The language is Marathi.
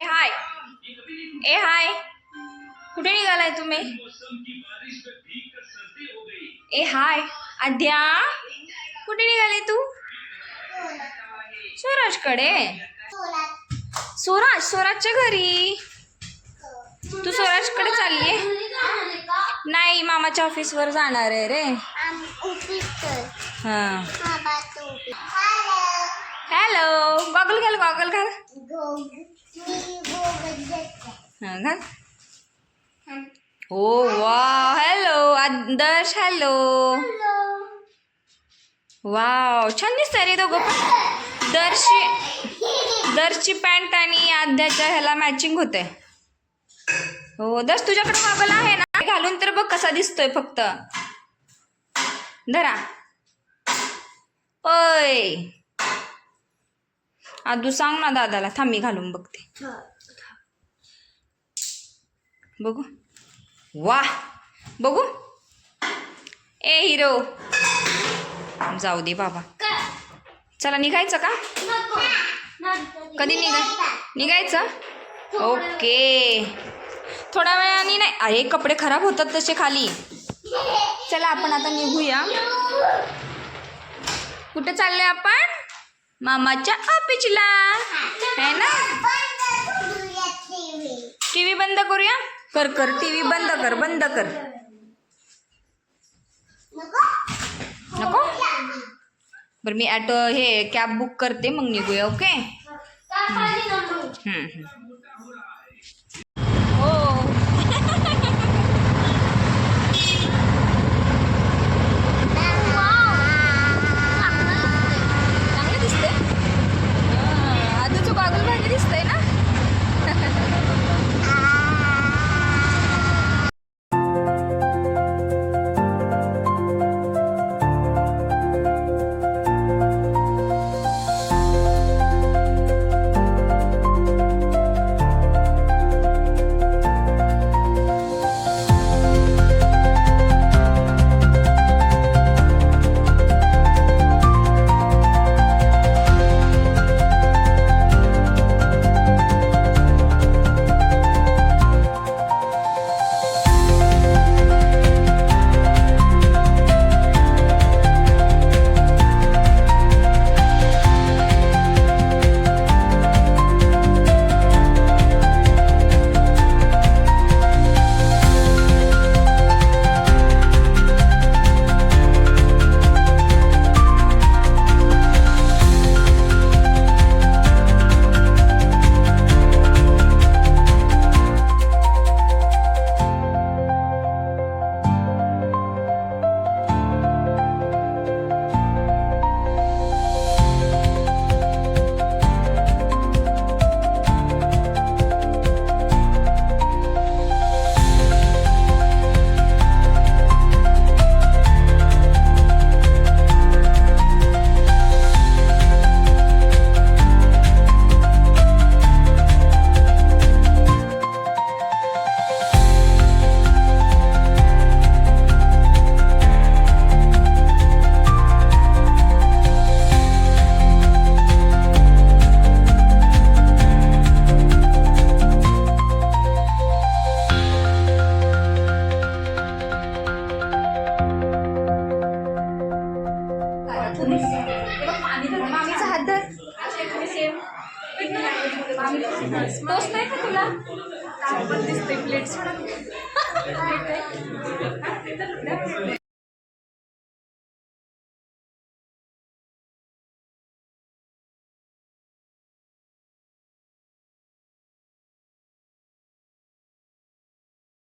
हाय. ए हाय, कुठे निघालाय तुम्ही? ए हाय आद्या, कुठे निघाले तू? स्वराजकडे. स्वराजच्या घरी. तू स्वराजकडे चाललीये? नाही, मामाच्या ऑफिसवर जाणार आहे रे. हां. हॅलो, गॉगल घाल. हां घाल. ओ वा, हॅलो आदर्श. हॅलो. वाव, छान दिसतंय रे दोघं पण. दर्शची पॅन्ट आणि आद्याच्या ह्याला मॅचिंग होते. हो दर्श, तुझ्याकडे गॉगल आहे ना? घालून तर बघ कसा दिसतोय. फक्त धरा. ओय आदू, सांग ना दादाला. थांब मी घालून बघते. बघू. वा, बघू. ए हिरो, जाऊ दे बाबा. चला निघायचं का? कधी निघायचं? ओके, थोड्या वेळाने. नाही, अरे कपडे खराब होतात तसे खाली. चला आपण आता निघूया. कुठे चाललोय आपण? मामाच्या ऑफिसला, है ना? टीव्ही बंद करूया. कर टीव्ही बंद कर. नको. बरं, मी हे कॅब बुक करते, मग निघूया. ओके. हो. चांगलं दिसतंय. आजूचं गॉगल भारी दिसतंय ना. मामीचा हात धर. टोस्ट आहे का तुला? दिसते प्लेट.